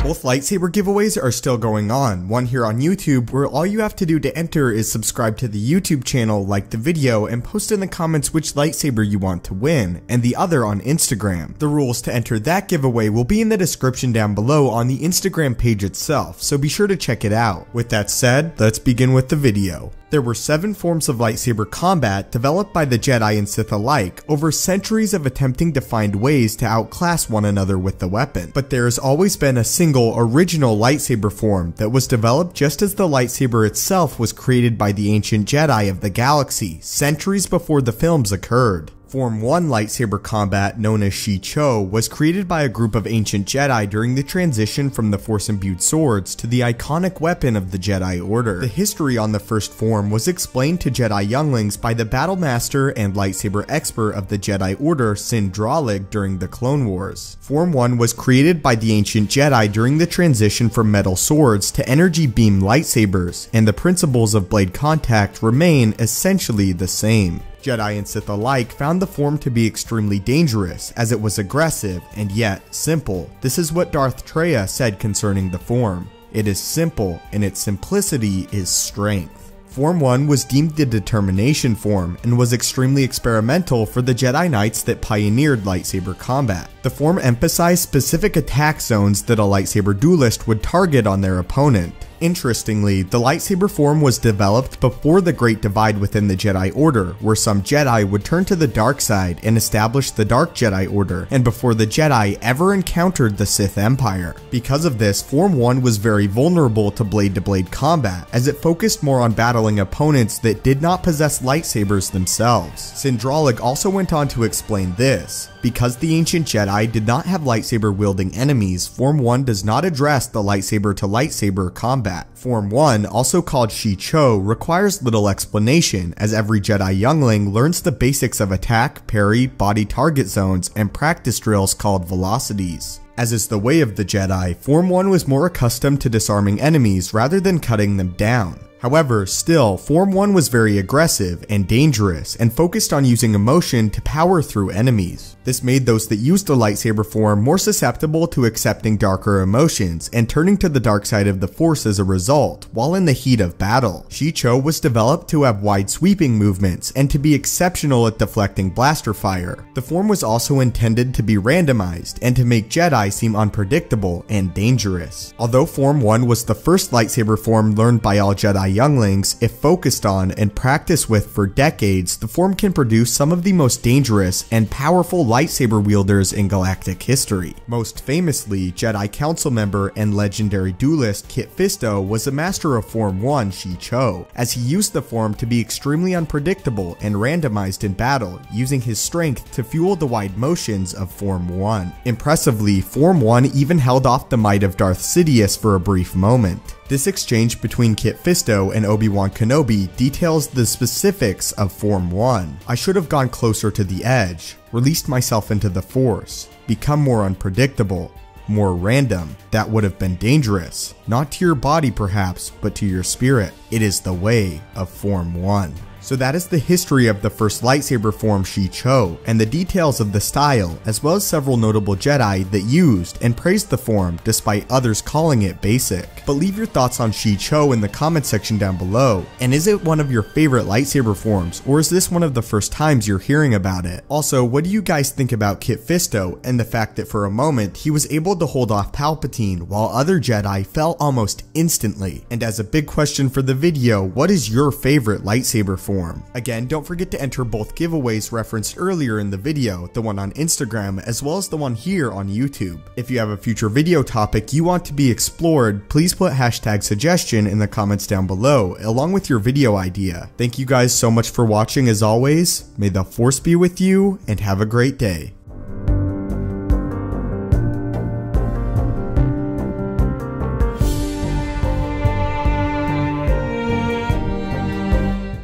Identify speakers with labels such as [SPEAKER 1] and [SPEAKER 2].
[SPEAKER 1] Both lightsaber giveaways are still going on, one here on YouTube where all you have to do to enter is subscribe to the YouTube channel, like the video, and post in the comments which lightsaber you want to win, and the other on Instagram. The rules to enter that giveaway will be in the description down below on the Instagram page itself, so be sure to check it out. With that said, let's begin with the video. There were 7 forms of lightsaber combat developed by the Jedi and Sith alike over centuries of attempting to find ways to outclass one another with the weapon. But there has always been a single original lightsaber form that was developed just as the lightsaber itself was created by the ancient Jedi of the galaxy, centuries before the films occurred. Form 1 lightsaber combat, known as Shi-Cho, was created by a group of ancient Jedi during the transition from the Force-imbued swords to the iconic weapon of the Jedi Order. The history on the first form was explained to Jedi younglings by the battle master and lightsaber expert of the Jedi Order, Dueling, during the Clone Wars. Form 1 was created by the ancient Jedi during the transition from metal swords to energy beam lightsabers, and the principles of blade contact remain essentially the same. Jedi and Sith alike found the form to be extremely dangerous, as it was aggressive and yet simple. This is what Darth Traya said concerning the form. It is simple, and its simplicity is strength. Form 1 was deemed the determination form and was extremely experimental for the Jedi Knights that pioneered lightsaber combat. The form emphasized specific attack zones that a lightsaber duelist would target on their opponent. Interestingly, the lightsaber form was developed before the Great Divide within the Jedi Order, where some Jedi would turn to the dark side and establish the Dark Jedi Order, and before the Jedi ever encountered the Sith Empire. Because of this, Form 1 was very vulnerable to blade-to-blade combat, as it focused more on battling opponents that did not possess lightsabers themselves. Dueling also went on to explain this. Because the ancient Jedi did not have lightsaber-wielding enemies, Form 1 does not address the lightsaber-to-lightsaber combat. Form 1, also called Shi-Cho, requires little explanation, as every Jedi youngling learns the basics of attack, parry, body target zones, and practice drills called velocities. As is the way of the Jedi, Form 1 was more accustomed to disarming enemies rather than cutting them down. However, still, Form 1 was very aggressive and dangerous, and focused on using emotion to power through enemies. This made those that used the lightsaber form more susceptible to accepting darker emotions and turning to the dark side of the Force as a result, while in the heat of battle. Shi-Cho was developed to have wide sweeping movements and to be exceptional at deflecting blaster fire. The form was also intended to be randomized and to make Jedi seem unpredictable and dangerous. Although Form 1 was the first lightsaber form learned by all Jedi younglings, if focused on and practiced with for decades, the form can produce some of the most dangerous and powerful lightsaber wielders in galactic history. Most famously, Jedi Council member and legendary duelist Kit Fisto was a master of Form 1 Shi-Cho, as he used the form to be extremely unpredictable and randomized in battle, using his strength to fuel the wide motions of Form 1. Impressively, Form 1 even held off the might of Darth Sidious for a brief moment. This exchange between Kit Fisto and Obi-Wan Kenobi details the specifics of Form 1. I should have gone closer to the edge, released myself into the Force, become more unpredictable, more random. That would have been dangerous. Not to your body perhaps, but to your spirit. It is the way of Form 1. So that is the history of the first lightsaber form Shi-Cho, and the details of the style, as well as several notable Jedi that used and praised the form despite others calling it basic. But leave your thoughts on Shi-Cho in the comment section down below, and is it one of your favorite lightsaber forms, or is this one of the first times you're hearing about it? Also, what do you guys think about Kit Fisto and the fact that for a moment he was able to hold off Palpatine while other Jedi fell almost instantly? And as a big question for the video, what is your favorite lightsaber form? Again, don't forget to enter both giveaways referenced earlier in the video, the one on Instagram as well as the one here on YouTube. If you have a future video topic you want to be explored, please put #suggestion in the comments down below, along with your video idea. Thank you guys so much for watching as always, may the Force be with you, and have a great day.